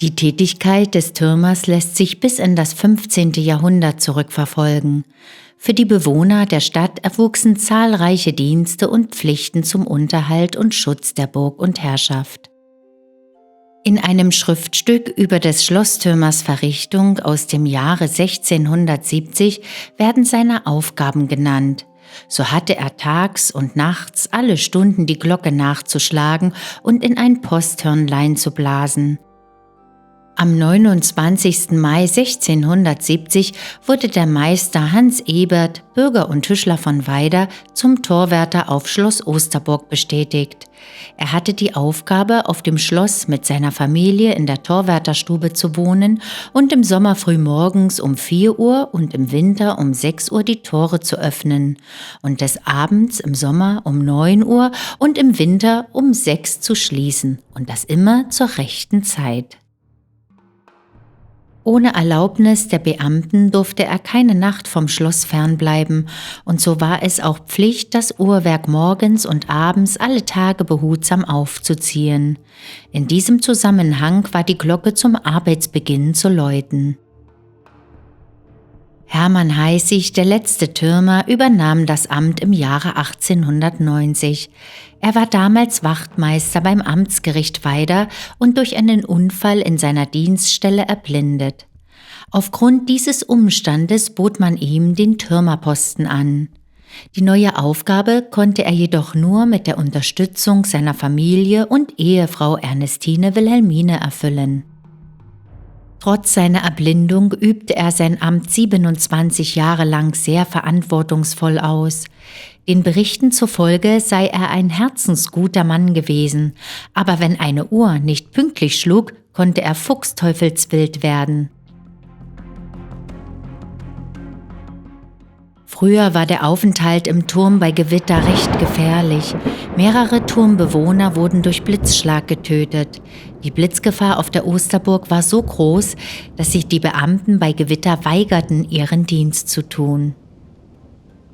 Die Tätigkeit des Türmers lässt sich bis in das 15. Jahrhundert zurückverfolgen. Für die Bewohner der Stadt erwuchsen zahlreiche Dienste und Pflichten zum Unterhalt und Schutz der Burg und Herrschaft. In einem Schriftstück über des Schlosstürmers Verrichtung aus dem Jahre 1670 werden seine Aufgaben genannt. So hatte er tags und nachts alle Stunden die Glocke nachzuschlagen und in ein Posthörnlein zu blasen. Am 29. Mai 1670 wurde der Meister Hans Ebert, Bürger und Tischler von Weida, zum Torwärter auf Schloss Osterburg bestätigt. Er hatte die Aufgabe, auf dem Schloss mit seiner Familie in der Torwärterstube zu wohnen und im Sommer frühmorgens um 4 Uhr und im Winter um 6 Uhr die Tore zu öffnen und des Abends im Sommer um 9 Uhr und im Winter um 6 zu schließen und das immer zur rechten Zeit. Ohne Erlaubnis der Beamten durfte er keine Nacht vom Schloss fernbleiben, und so war es auch Pflicht, das Uhrwerk morgens und abends alle Tage behutsam aufzuziehen. In diesem Zusammenhang war die Glocke zum Arbeitsbeginn zu läuten. Hermann Heißig, der letzte Türmer, übernahm das Amt im Jahre 1890. Er war damals Wachtmeister beim Amtsgericht Weida und durch einen Unfall in seiner Dienststelle erblindet. Aufgrund dieses Umstandes bot man ihm den Türmerposten an. Die neue Aufgabe konnte er jedoch nur mit der Unterstützung seiner Familie und Ehefrau Ernestine Wilhelmine erfüllen. Trotz seiner Erblindung übte er sein Amt 27 Jahre lang sehr verantwortungsvoll aus. Den Berichten zufolge sei er ein herzensguter Mann gewesen, aber wenn eine Uhr nicht pünktlich schlug, konnte er fuchsteufelswild werden. Früher war der Aufenthalt im Turm bei Gewitter recht gefährlich. Mehrere Turmbewohner wurden durch Blitzschlag getötet. Die Blitzgefahr auf der Osterburg war so groß, dass sich die Beamten bei Gewitter weigerten, ihren Dienst zu tun.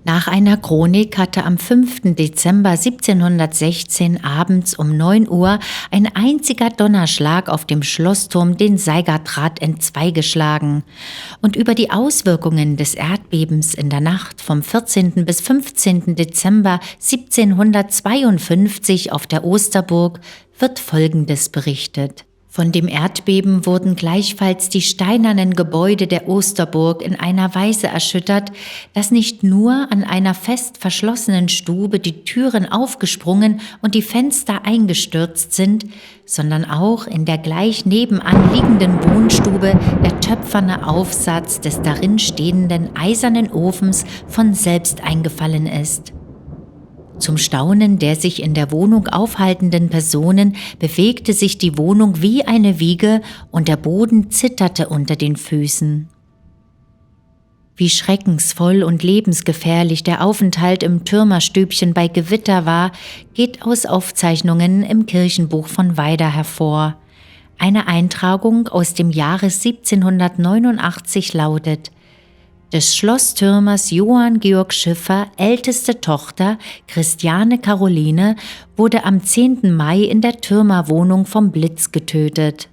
Nach einer Chronik hatte am 5. Dezember 1716 abends um 9 Uhr ein einziger Donnerschlag auf dem Schlossturm den Seigerdraht entzweigeschlagen. Und über die Auswirkungen des Erdbebens in der Nacht vom 14. bis 15. Dezember 1752 auf der Osterburg wird Folgendes berichtet. Von dem Erdbeben wurden gleichfalls die steinernen Gebäude der Osterburg in einer Weise erschüttert, dass nicht nur an einer fest verschlossenen Stube die Türen aufgesprungen und die Fenster eingestürzt sind, sondern auch in der gleich nebenan liegenden Wohnstube der töpferne Aufsatz des darin stehenden eisernen Ofens von selbst eingefallen ist. Zum Staunen der sich in der Wohnung aufhaltenden Personen bewegte sich die Wohnung wie eine Wiege und der Boden zitterte unter den Füßen. Wie schreckensvoll und lebensgefährlich der Aufenthalt im Türmerstübchen bei Gewitter war, geht aus Aufzeichnungen im Kirchenbuch von Weida hervor. Eine Eintragung aus dem Jahre 1789 lautet: Des Schlosstürmers Johann Georg Schiffer älteste Tochter Christiane Caroline wurde am 10. Mai in der Türmerwohnung vom Blitz getötet.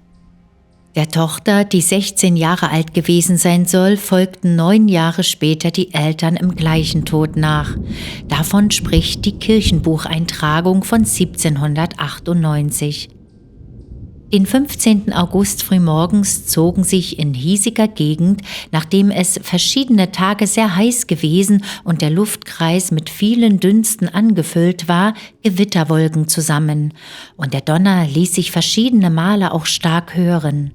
Der Tochter, die 16 Jahre alt gewesen sein soll, folgten 9 Jahre später die Eltern im gleichen Tod nach. Davon spricht die Kirchenbucheintragung von 1798. Den 15. August frühmorgens zogen sich in hiesiger Gegend, nachdem es verschiedene Tage sehr heiß gewesen und der Luftkreis mit vielen Dünsten angefüllt war, Gewitterwolken zusammen, und der Donner ließ sich verschiedene Male auch stark hören.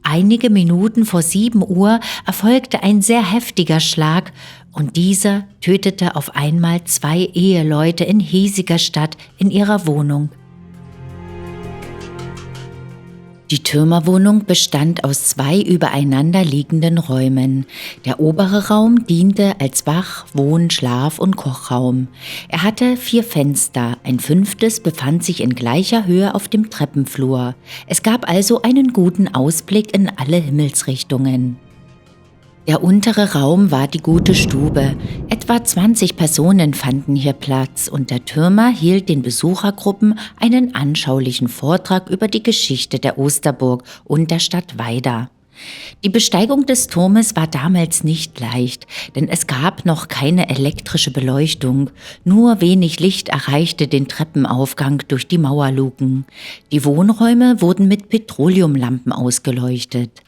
Einige Minuten vor 7 Uhr erfolgte ein sehr heftiger Schlag, und dieser tötete auf einmal 2 Eheleute in hiesiger Stadt in ihrer Wohnung. Die Türmerwohnung bestand aus 2 übereinander liegenden Räumen. Der obere Raum diente als Wach-, Wohn-, Schlaf- und Kochraum. Er hatte 4 Fenster, ein 5. befand sich in gleicher Höhe auf dem Treppenflur. Es gab also einen guten Ausblick in alle Himmelsrichtungen. Der untere Raum war die gute Stube. Etwa 20 Personen fanden hier Platz und der Türmer hielt den Besuchergruppen einen anschaulichen Vortrag über die Geschichte der Osterburg und der Stadt Weida. Die Besteigung des Turmes war damals nicht leicht, denn es gab noch keine elektrische Beleuchtung. Nur wenig Licht erreichte den Treppenaufgang durch die Mauerluken. Die Wohnräume wurden mit Petroleumlampen ausgeleuchtet.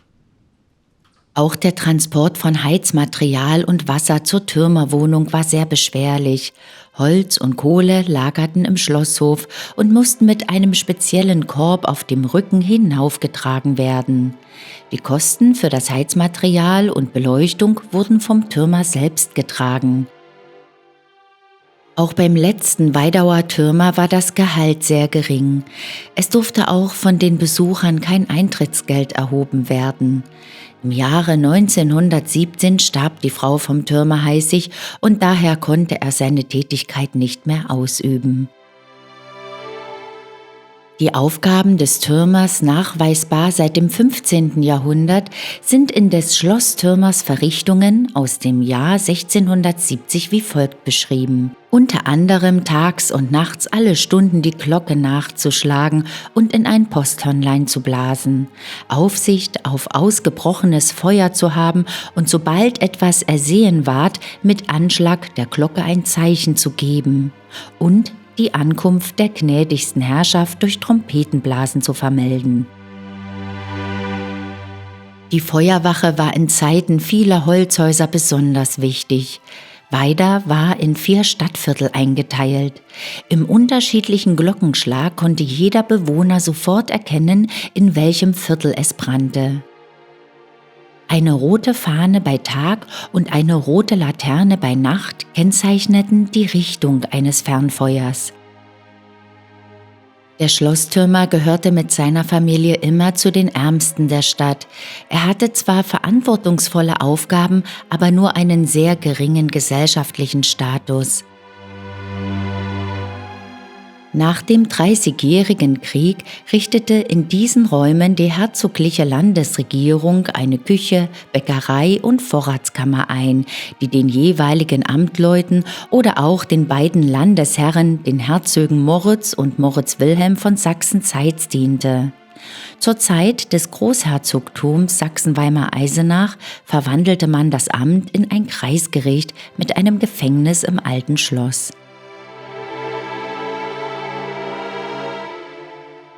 Auch der Transport von Heizmaterial und Wasser zur Türmerwohnung war sehr beschwerlich. Holz und Kohle lagerten im Schlosshof und mussten mit einem speziellen Korb auf dem Rücken hinaufgetragen werden. Die Kosten für das Heizmaterial und Beleuchtung wurden vom Türmer selbst getragen. Auch beim letzten Weidauer Türmer war das Gehalt sehr gering. Es durfte auch von den Besuchern kein Eintrittsgeld erhoben werden. Im Jahre 1917 starb die Frau vom Türmer Heißig und daher konnte er seine Tätigkeit nicht mehr ausüben. Die Aufgaben des Türmers, nachweisbar seit dem 15. Jahrhundert, sind in des Schlosstürmers Verrichtungen aus dem Jahr 1670 wie folgt beschrieben. Unter anderem tags und nachts alle Stunden die Glocke nachzuschlagen und in ein Posthörnlein zu blasen, Aufsicht auf ausgebrochenes Feuer zu haben und sobald etwas ersehen ward, mit Anschlag der Glocke ein Zeichen zu geben und die Ankunft der gnädigsten Herrschaft durch Trompetenblasen zu vermelden. Die Feuerwache war in Zeiten vieler Holzhäuser besonders wichtig. Weida war in 4 Stadtviertel eingeteilt. Im unterschiedlichen Glockenschlag konnte jeder Bewohner sofort erkennen, in welchem Viertel es brannte. Eine rote Fahne bei Tag und eine rote Laterne bei Nacht kennzeichneten die Richtung eines Fernfeuers. Der Schlosstürmer gehörte mit seiner Familie immer zu den Ärmsten der Stadt. Er hatte zwar verantwortungsvolle Aufgaben, aber nur einen sehr geringen gesellschaftlichen Status. Nach dem Dreißigjährigen Krieg richtete in diesen Räumen die herzogliche Landesregierung eine Küche, Bäckerei und Vorratskammer ein, die den jeweiligen Amtleuten oder auch den beiden Landesherren, den Herzögen Moritz und Moritz Wilhelm von Sachsen-Zeitz diente. Zur Zeit des Großherzogtums Sachsen-Weimar-Eisenach verwandelte man das Amt in ein Kreisgericht mit einem Gefängnis im Alten Schloss.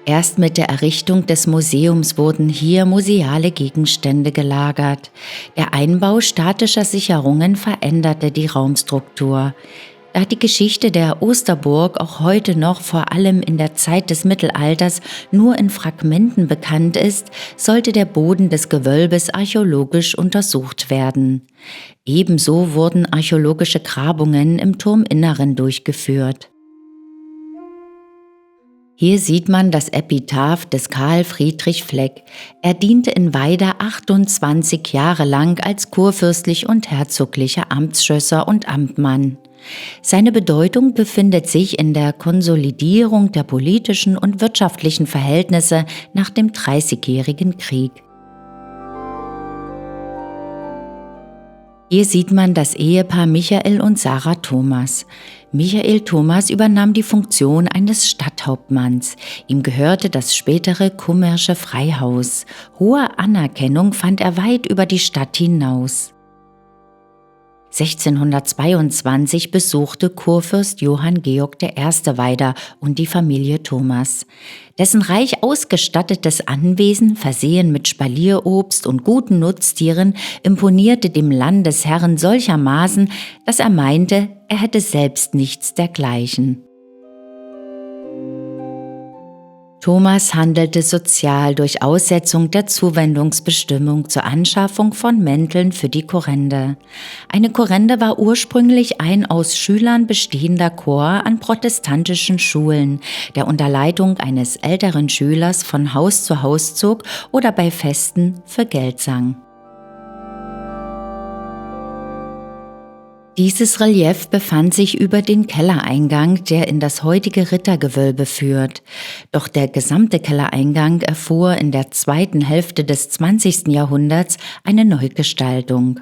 Erst mit der Errichtung des Museums wurden hier museale Gegenstände gelagert. Der Einbau statischer Sicherungen veränderte die Raumstruktur. Da die Geschichte der Osterburg auch heute noch vor allem in der Zeit des Mittelalters nur in Fragmenten bekannt ist, sollte der Boden des Gewölbes archäologisch untersucht werden. Ebenso wurden archäologische Grabungen im Turminneren durchgeführt. Hier sieht man das Epitaph des Karl Friedrich Fleck. Er diente in Weida 28 Jahre lang als kurfürstlich und herzoglicher Amtsschösser und Amtmann. Seine Bedeutung befindet sich in der Konsolidierung der politischen und wirtschaftlichen Verhältnisse nach dem Dreißigjährigen Krieg. Hier sieht man das Ehepaar Michael und Sarah Thomas. Michael Thomas übernahm die Funktion eines Stadthauptmanns. Ihm gehörte das spätere Kummersche Freihaus. Hohe Anerkennung fand er weit über die Stadt hinaus. 1622 besuchte Kurfürst Johann Georg I. Weida und die Familie Thomas. Dessen reich ausgestattetes Anwesen, versehen mit Spalierobst und guten Nutztieren, imponierte dem Landesherrn solchermaßen, dass er meinte, er hätte selbst nichts dergleichen. Thomas handelte sozial durch Aussetzung der Zuwendungsbestimmung zur Anschaffung von Mänteln für die Kurrende. Eine Kurrende war ursprünglich ein aus Schülern bestehender Chor an protestantischen Schulen, der unter Leitung eines älteren Schülers von Haus zu Haus zog oder bei Festen für Geld sang. Dieses Relief befand sich über den Kellereingang, der in das heutige Rittergewölbe führt. Doch der gesamte Kellereingang erfuhr in der zweiten Hälfte des 20. Jahrhunderts eine Neugestaltung.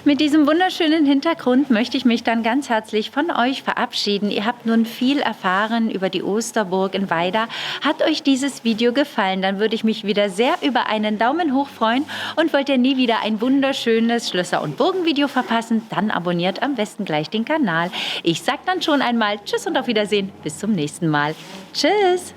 Mit diesem wunderschönen Hintergrund möchte ich mich dann ganz herzlich von euch verabschieden. Ihr habt nun viel erfahren über die Osterburg in Weida. Hat euch dieses Video gefallen, dann würde ich mich wieder sehr über einen Daumen hoch freuen. Und wollt ihr nie wieder ein wunderschönes Schlösser- und Burgenvideo verpassen, dann abonniert am besten gleich den Kanal. Ich sage dann schon einmal Tschüss und auf Wiedersehen. Bis zum nächsten Mal. Tschüss!